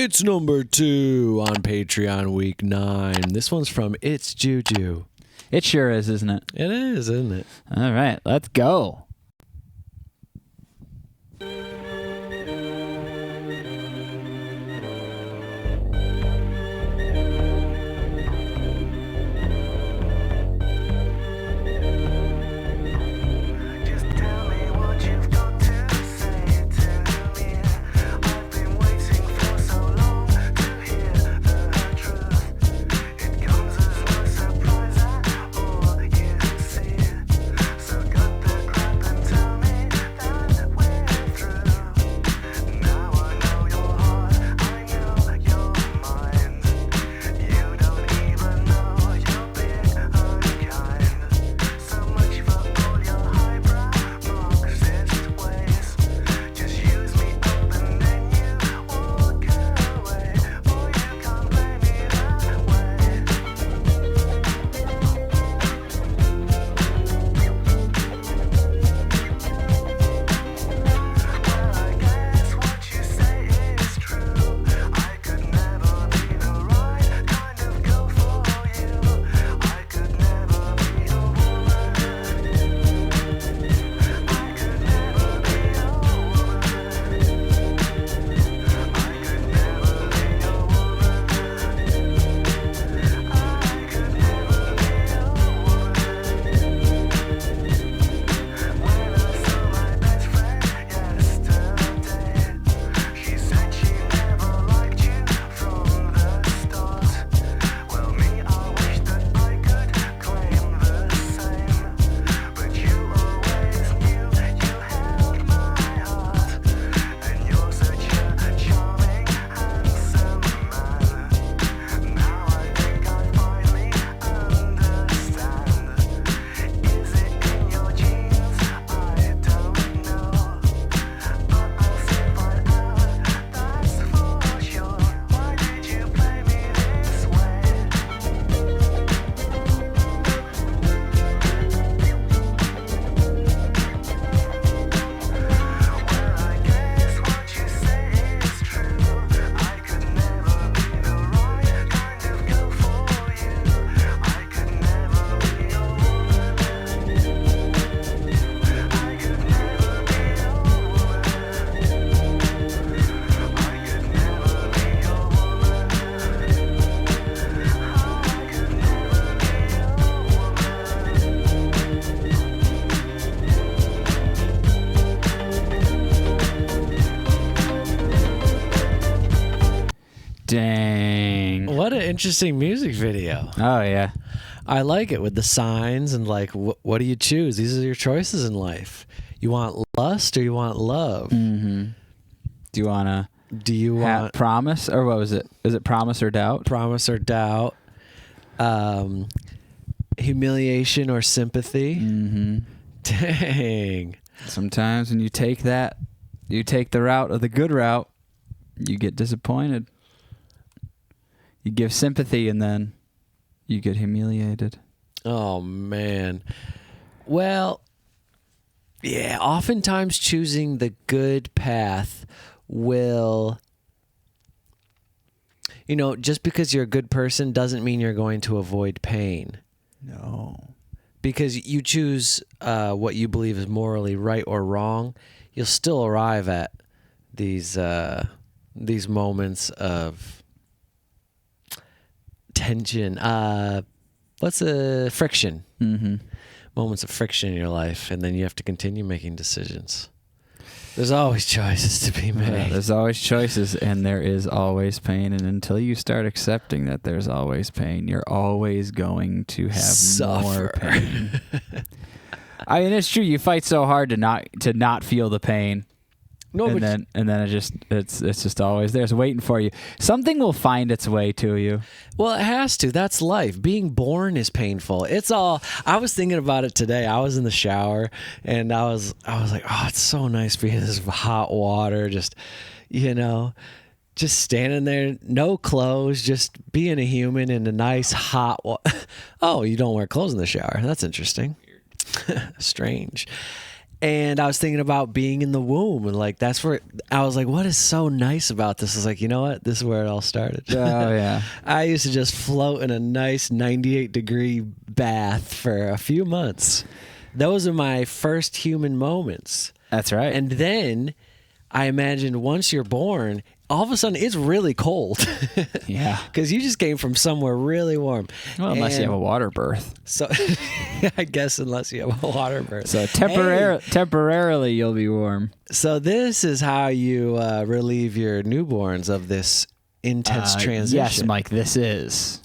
It's number 2 on Patreon week 9. This one's from It's Juju. It sure is, isn't it? It is, isn't it? All right, let's go. Dang. What an interesting music video. Oh, yeah. I like it with the signs and like, what do you choose? These are your choices in life. You want lust or you want love? Mm-hmm. Do you want to promise, or what was it? Is it promise or doubt? Promise or doubt. Humiliation or sympathy. Mm-hmm. Dang. Sometimes when you take the route of the good route, you get disappointed. You give sympathy and then you get humiliated. Oh, man. Well, yeah, oftentimes choosing the good path will, just because you're a good person doesn't mean you're going to avoid pain. No. Because you choose what you believe is morally right or wrong, you'll still arrive at these moments of tension. Friction. Mm-hmm. Moments of friction in your life, and then you have to continue making decisions. There's always choices to be made. Yeah, there's always choices, and there is always pain. And until you start accepting that there's always pain, you're always going to have more pain. I mean, it's true. You fight so hard to not feel the pain. No, and then it's just always there. It's waiting for you. Something will find its way to you. Well, it has to. That's life. Being born is painful. It's all. I was thinking about it today. I was in the shower and I was like, oh, it's so nice being in this hot water. Just standing there, no clothes, just being a human in a nice hot water. Oh, you don't wear clothes in the shower. That's interesting. Strange. And I was thinking about being in the womb, and like that's where I was like, what is so nice about this? I was like, you know what? This is where it all started. Oh yeah. I used to just float in a nice 98-degree bath for a few months. Those are my first human moments. That's right. And then I imagined once you're born, all of a sudden it's really cold. Yeah. Because you just came from somewhere really warm. Well, unless you have a water birth. So I guess unless you have a water birth. So temporarily you'll be warm. So this is how you relieve your newborns of this intense transition. Yes, Mike, this is.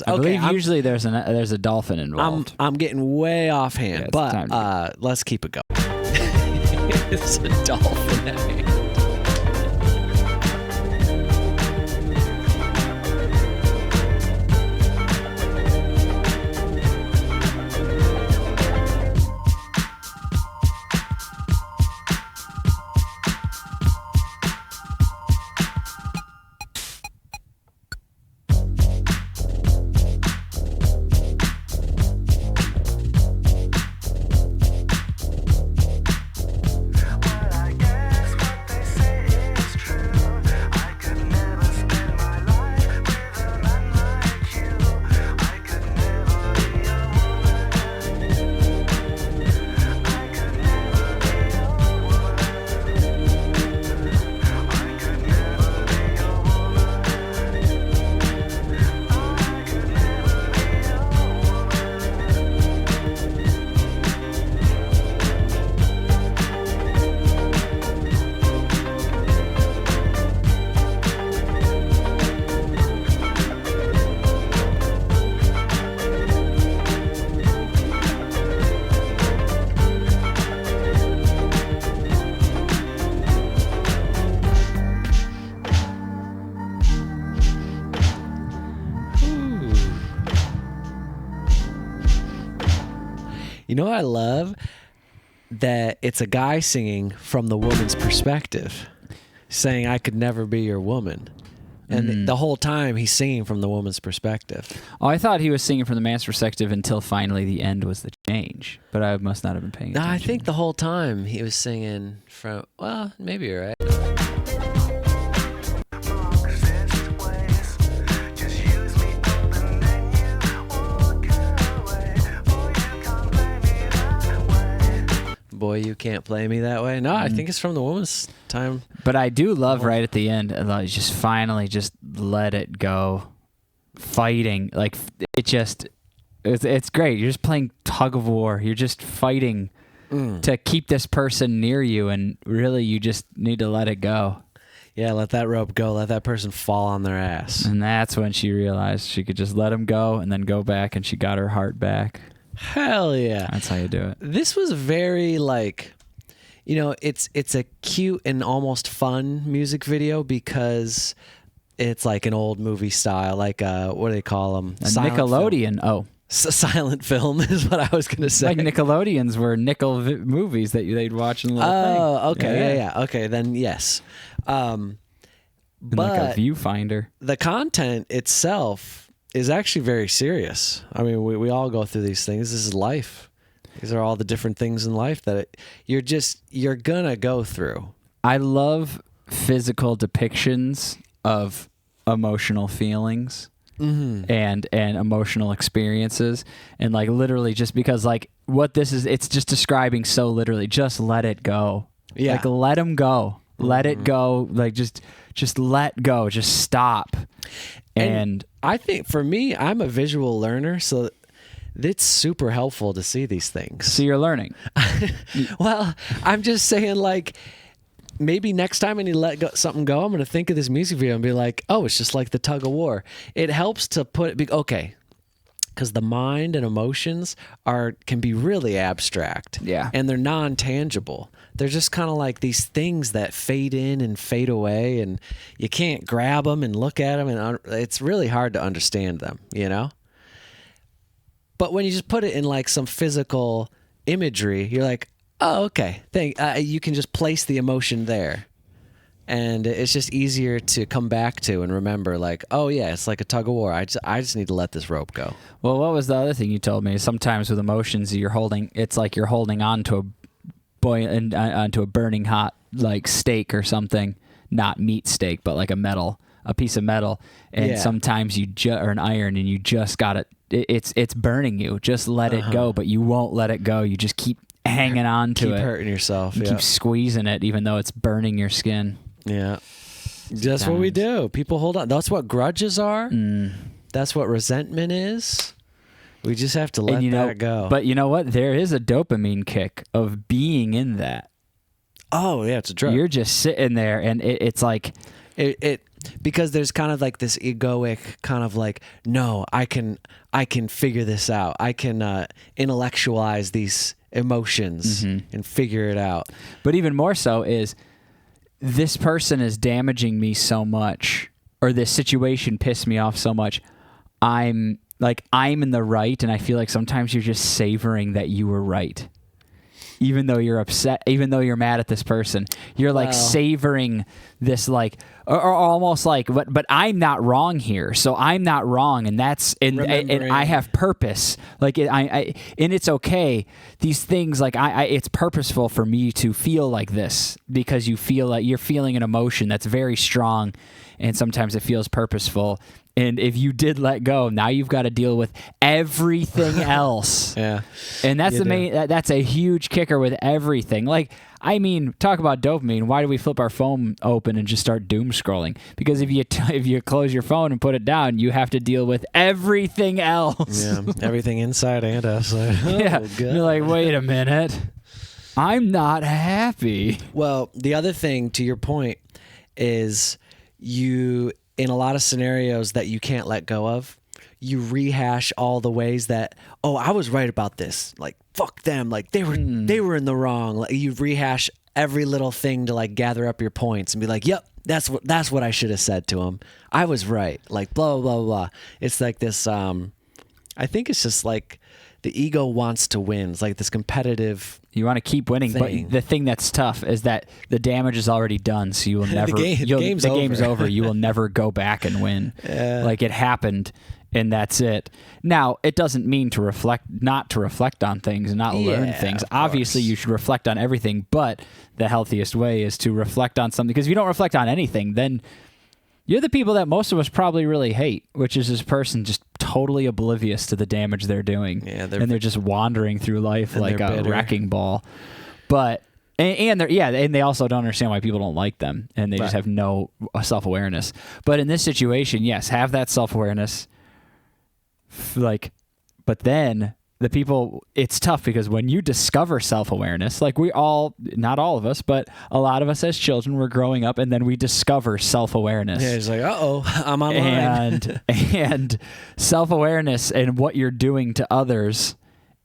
I I believe usually there's a dolphin involved. I'm getting way offhand, Yeah, but let's keep it going. It's a dolphin. You know what I love? That it's a guy singing from the woman's perspective, saying, I could never be your woman. And the whole time he's singing from the woman's perspective. Oh, I thought he was singing from the man's perspective until finally the end was the change. But I must not have been paying attention. No, I think the whole time he was singing from, well, maybe you're right. Boy, you can't play me that way. No, I think it's from the woman's time. But I do love right at the end, just finally just let it go. Fighting. Like, it's great. You're just playing tug of war. You're just fighting to keep this person near you, and really you just need to let it go. Yeah, let that rope go. Let that person fall on their ass. And that's when she realized she could just let him go and then go back, and she got her heart back. Hell yeah. That's how you do it. This was very it's a cute and almost fun music video because it's like an old movie style, like what do they call them? A Nickelodeon. Film. Silent film is what I was going to say. Like Nickelodeons were movies that they'd watch in a little thing. Oh, okay. Yeah. Okay, then yes. But like a viewfinder. The content itself is actually very serious. I mean, we all go through these things. This is life. These are all the different things in life that you're gonna go through. I love physical depictions of emotional feelings and emotional experiences, and like literally just because like what this is, it's just describing so literally. Just let it go. Yeah. Like let him go. Let it go. Like just let go. Just stop. And I think for me, I'm a visual learner, so it's super helpful to see these things. So you're learning. Well, I'm just saying, like, maybe next time I need to let something go, I'm going to think of this music video and be like, oh, it's just like the tug of war. It helps to put it, okay, because the mind and emotions can be really abstract. Yeah. And they're non-tangible. They're just kind of like these things that fade in and fade away, and you can't grab them and look at them, and it's really hard to understand them, you know? But when you just put it in like some physical imagery, you're like, oh, okay. You can just place the emotion there. And it's just easier to come back to and remember, like, oh, yeah, it's like a tug of war. I just need to let this rope go. Well, what was the other thing you told me? Sometimes with emotions, it's like you're holding on to onto a burning hot like steak or something, not meat steak, but like a piece of metal, and sometimes or an iron, and you just got it. It's burning you. Just let it go, but you won't let it go. You just keep hanging on to it. Keep hurting yourself. You keep squeezing it, even though it's burning your skin. Yeah. That's what we do. People hold on. That's what grudges are. That's what resentment is. We just have to let that go. But you know what? There is a dopamine kick of being in that. Oh, yeah, it's a drug. You're just sitting there, and it's like... It because there's kind of like this egoic kind of like, no, I can figure this out. I can intellectualize these emotions and figure it out. But even more so is, this person is damaging me so much, or this situation pissed me off so much. I'm in the right, and I feel like sometimes you're just savoring that you were right. Even though you're upset, even though you're mad at this person, you're like savoring this, like, or almost like, but I'm not wrong here, so I'm not wrong, and that's and I have purpose, like and it's okay. These things, like it's purposeful for me to feel like this, because you feel like you're feeling an emotion that's very strong, and sometimes it feels purposeful. And if you did let go, now you've got to deal with everything else. Yeah. And that's that's a huge kicker with everything. Like, I mean, talk about dopamine. Why do we flip our phone open and just start doom scrolling? Because if you close your phone and put it down, you have to deal with everything else. Yeah. Everything inside and outside. Yeah. You're like, wait a minute. I'm not happy. Well, the other thing, to your point, is in a lot of scenarios that you can't let go of, you rehash all the ways that, oh, I was right about this. Like, fuck them. Like, they were in the wrong. Like, you rehash every little thing to like gather up your points and be like, yep, that's what I should have said to him. I was right. Like, blah, blah, blah, blah. It's like this, I think it's just like the ego wants to win. It's like this competitive You want to keep winning, thing. But the thing that's tough is that the damage is already done, so you will never... the game's over. You will never go back and win. Like, it happened, and that's it. Now, it doesn't mean not to reflect on things and not learn things. Obviously, you should reflect on everything, but the healthiest way is to reflect on something. Because if you don't reflect on anything, then you're the people that most of us probably really hate, which is this person just totally oblivious to the damage they're doing. Yeah, they're just wandering through life like a wrecking ball. But and they also don't understand why people don't like them, and they just have no self-awareness. But in this situation, yes, have that self-awareness. Like, but then the people, it's tough because when you discover self-awareness, like we all, not all of us, but a lot of us as children, we're growing up and then we discover self-awareness. Yeah, it's like, uh-oh, I'm online. And self-awareness and what you're doing to others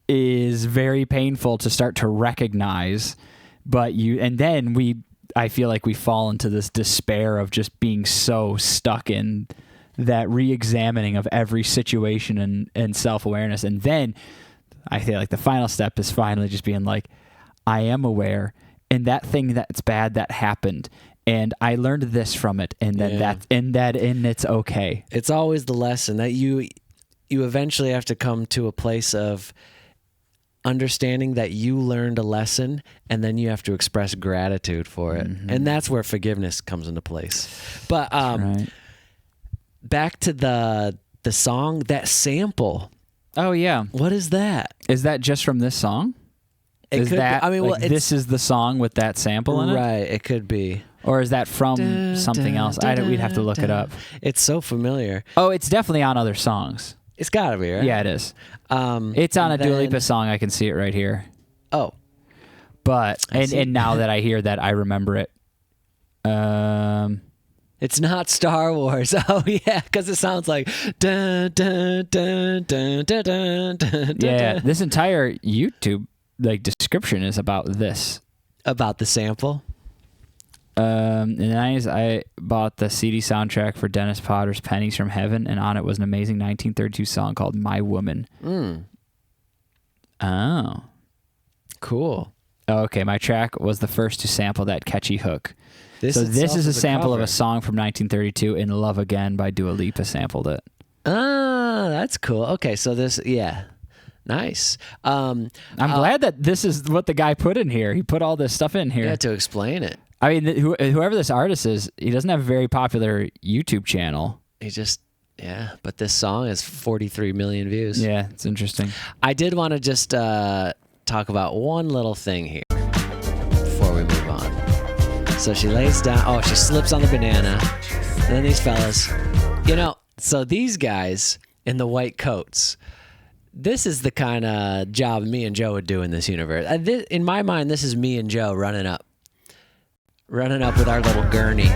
is very painful to start to recognize. I feel like we fall into this despair of just being so stuck in that re-examining of every situation and self-awareness. And then I feel like the final step is finally just being like, I am aware, and that thing that's bad that happened, and I learned this from it, and then it's okay. It's always the lesson that you eventually have to come to a place of understanding that you learned a lesson, and then you have to express gratitude for it. And that's where forgiveness comes into place. But back to the song, that sample. Oh yeah, what is that? Is that just from this song? This is the song with that sample in it? Right, it could be. Or is that from something else? We'd have to look it up. It's so familiar. Oh, it's definitely on other songs. It's gotta be, right? Yeah, it is. It's on a Dua Lipa song. I can see it right here. Oh. But, and now that I hear that, I remember it. It's not Star Wars. Oh yeah, because it sounds like dun, dun, dun, dun, dun, dun, dun, yeah. This entire YouTube description is about this. About the sample. In the 90s, I bought the CD soundtrack for Dennis Potter's Pennies from Heaven, and on it was an amazing 1932 song called My Woman. Oh. Cool. Okay, my track was the first to sample that catchy hook. This is a sample of a song from 1932, and Love Again by Dua Lipa sampled it. Ah, that's cool. Okay, so this, Nice. I'm glad that this is what the guy put in here. He put all this stuff in here. Yeah, to explain it. I mean, whoever this artist is, he doesn't have a very popular YouTube channel. But this song has 43 million views. Yeah, it's interesting. I did want to just talk about one little thing here before we move on. So she lays down. She slips on the banana. And then these fellas, so these guys in the white coats, this is the kind of job me and Joe would do in this universe. In my mind, this is me and Joe running up with our little gurney.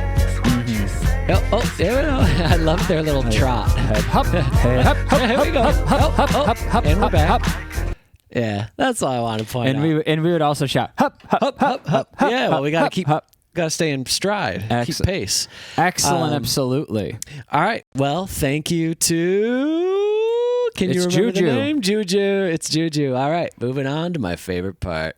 I love their little trot. Hop, hop, hop, Here we go. hop, hop, hop, hop, And we're back. hop. Yeah, that's all I want to point out. And we would also shout, hop, hop, hop, hop. Yeah, well, we got to hop. got to stay in stride, keep pace. Excellent, absolutely. All right, well, thank you to... Can you remember Juju. the name? Juju. It's Juju. All right, moving on to my favorite part.